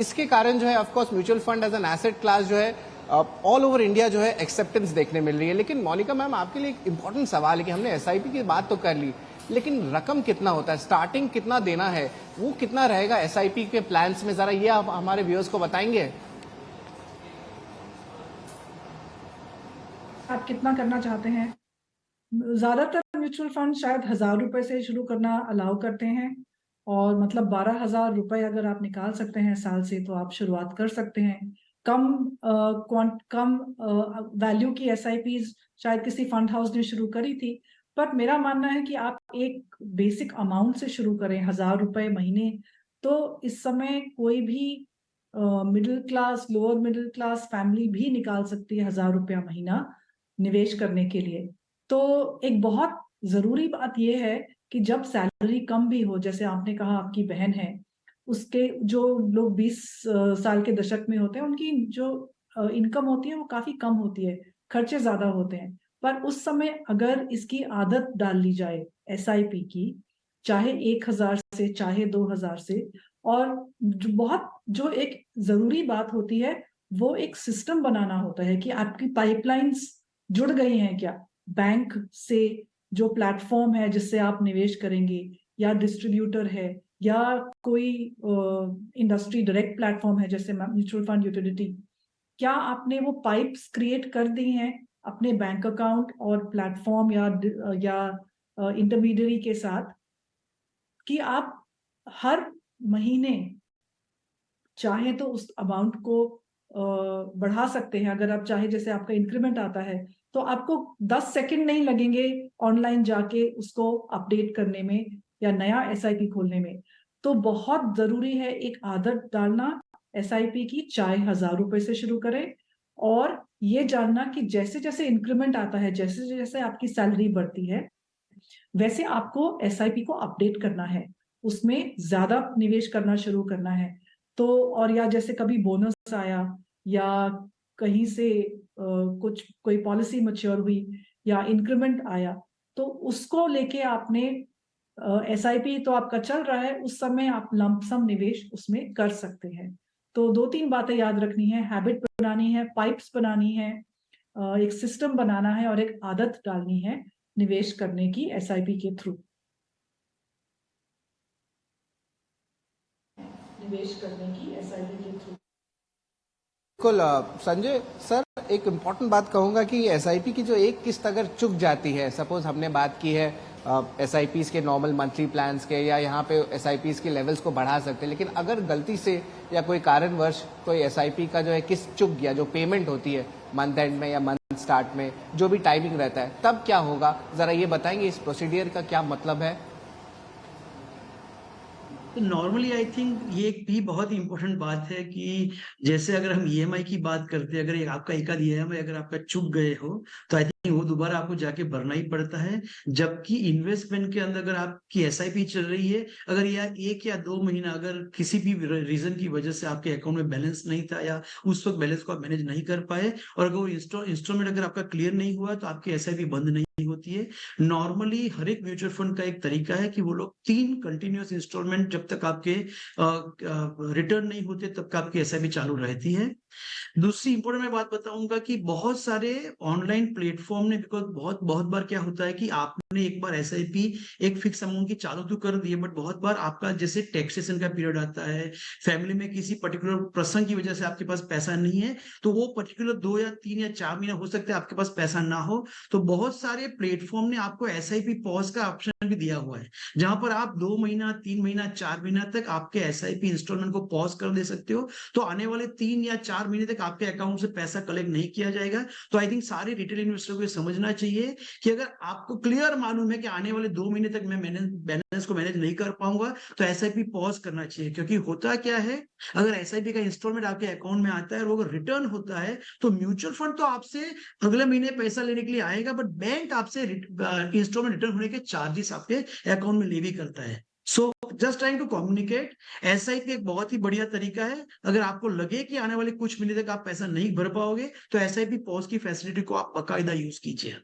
इसके कारण जो है of course mutual fund as an asset class जो है ऑल ओवर इंडिया जो है एक्सेप्टेंस देखने मिल रही है। लेकिन मोनिका मैम, आपके लिए एक इंपॉर्टेंट सवाल है कि हमने एसआईपी की बात तो कर ली, लेकिन रकम कितना होता है, स्टार्टिंग कितना देना है, वो कितना रहेगा एसआईपी के प्लान्स में, जरा ये आप हमारे व्यूअर्स को बताएंगे। आप कितना करना चाहते हैं? ज्यादातर म्यूचुअल फंड शायद 1,000 रुपए से शुरू करना अलाउ करते हैं, और मतलब 12,000 रुपए अगर आप निकाल सकते हैं साल से तो आप शुरुआत कर सकते हैं। कम वैल्यू की एसआईपीज शायद किसी फंड हाउस ने शुरू करी थी, बट मेरा मानना है कि आप एक बेसिक अमाउंट से शुरू करें, 1,000 रुपए महीने। तो इस समय कोई भी middle class, lower middle class family भी निकाल सकती है 1,000 रुपया महीना निवेश करने के लिए। तो एक बहुत जरूरी बात यह है कि जब सैलरी कम भी हो, जैसे आपने कहा आपकी बहन है, उसके जो लोग 20 साल के दशक में होते हैं, उनकी जो इनकम होती है वो काफी कम होती है, खर्चे ज्यादा होते हैं। पर उस समय अगर इसकी आदत डाल ली जाए एसआईपी की, चाहे 1,000 से चाहे 2,000 से, और जो एक जरूरी बात होती है वो एक सिस्टम बनाना होता है कि आपकी पाइपलाइंस जुड़ गई हैं क्या बैंक से, जो प्लेटफॉर्म है जिससे आप निवेश करेंगे, या डिस्ट्रीब्यूटर है, या कोई इंडस्ट्री डायरेक्ट प्लेटफॉर्म है जैसे म्यूचुअल फंड यूटिलिटी। क्या आपने वो पाइप्स क्रिएट कर दी हैं अपने बैंक अकाउंट और प्लेटफॉर्म या इंटरमीडियरी के साथ, कि आप हर महीने चाहे तो उस अमाउंट को बढ़ा सकते हैं। अगर आप चाहे, जैसे आपका इंक्रीमेंट आता है तो आपको 10 सेकंड नहीं लगेंगे ऑनलाइन जाके उसको अपडेट करने में या नया एसआईपी खोलने में। तो बहुत जरूरी है एक आदत डालना एसआईपी की, चाहे 1,000 रुपए से शुरू करें, और ये जानना कि जैसे जैसे इंक्रीमेंट आता है, जैसे जैसे आपकी सैलरी बढ़ती है, वैसे आपको एसआईपी को अपडेट करना है, उसमें ज्यादा निवेश करना शुरू करना है। तो और या जैसे कभी बोनस आया, या कहीं से कोई पॉलिसी मैच्योर हुई, या इंक्रीमेंट आया, तो उसको लेके आपने एसआईपी तो आपका चल रहा है, उस समय आप लमसम निवेश उसमें कर सकते हैं। तो 2-3 बातें याद रखनी है, हैबिट बनानी है, पाइप्स बनानी है, एक सिस्टम बनाना है, और एक आदत डालनी है निवेश करने की एसआईपी के थ्रू। निवेश करने की एसआईपी के थ्रू। बिल्कुल संजय सर, एक इम्पॉर्टेंट बात कहूंगा कि एसआईपी की जो एक किस्त अगर चुक जाती है, सपोज हमने बात की है एसआईपीज के नॉर्मल मंथली प्लान्स के, या यहाँ पे एसआईपीज के लेवल्स को बढ़ा सकते हैं, लेकिन अगर गलती से या कोई कारणवश कोई एसआईपी का जो है किस्त चुक गया, जो पेमेंट होती है मंथ एंड में या मंथ स्टार्ट में, जो भी टाइमिंग रहता है, तब क्या होगा, जरा ये बताएंगे इस प्रोसीडियर का क्या मतलब है। तो नॉर्मली आई थिंक ये एक भी बहुत ही इंपॉर्टेंट बात है कि जैसे अगर हम ईएमआई की बात करते हैं, अगर आपका एक आध ईएमआई अगर आपका चूक गए हो तो आई थिंक वो दोबारा आपको जाके भरना ही पड़ता है। जबकि इन्वेस्टमेंट के अंदर अगर आपकी एसआईपी चल रही है, अगर या 1 या 2 महीना अगर किसी भी रीजन की वजह से आपके अकाउंट में बैलेंस नहीं था, या उस वक्त बैलेंस को आप मैनेज नहीं कर पाए, और अगर वो इंस्टॉलमेंट अगर आपका क्लियर नहीं हुआ, तो आपकी एसआईपी बंद नहीं होती है। नॉर्मली हर एक म्यूचुअल फंड का एक तरीका है कि वो लोग 3 कंटिन्यूअस इंस्टॉलमेंट जब तक आपके रिटर्न नहीं होते तब तक आपकी एसआईपी चालू रहती है। दूसरी इंपॉर्टेंट मैं बात बताऊंगा कि बहुत सारे ऑनलाइन प्लेटफॉर्म ने, बिकॉज बहुत बहुत बार क्या होता है कि आपने एक बार एसआईपी एक फिक्स अमाउंट की चालू तो कर दी है, बट बहुत बार आपका जैसे टैक्सेशन का पीरियड आता है, फैमिली में किसी पर्टिकुलर प्रसंग की वजह से आपके पास पैसा नहीं है, तो वो पर्टिकुलर 2 या 3 या 4 महीना हो सकता है आपके पास पैसा ना हो, तो बहुत सारे प्लेटफॉर्म ने आपको एसआईपी पॉज का ऑप्शन भी दिया हुआ है, जहां पर आप 2 महीना, 3 महीना, 4 महीना तक आपके एसआईपी इंस्टॉलमेंट को पॉज कर दे सकते हो। तो आने वाले 3 या 4 महीने तक आपके अकाउंट से पैसा कलेक्ट नहीं किया जाएगा। तो आई थिंक सारे रिटेल इन्वेस्टर को ये समझना चाहिए कि अगर आपको क्लियर मालूम है कि आने वाले 2 महीने तक मैं बैलेंस को मैनेज नहीं कर पाऊंगा, तो एसआईपी पॉज करना चाहिए। क्योंकि होता क्या है, अगर एसआईपी का इंस्टॉलमेंट आपके अकाउंट में आता है और वो अगर रिटर्न होता है, तो म्यूचुअल फंड तो आपसे अगले महीने पैसा लेने के लिए आएगा, बट बैंक आपसे इंस्टॉलमेंट रिटर्न होने के चार्जेस आपके अकाउंट में लेवी करता है। So just trying to communicate, SIP एक बहुत ही बढ़िया तरीका है। अगर आपको लगे कि आने वाले कुछ महीने तक आप पैसा नहीं भर पाओगे, तो एसआईपी पॉज की फैसिलिटी को आप बाकायदा यूज कीजिए।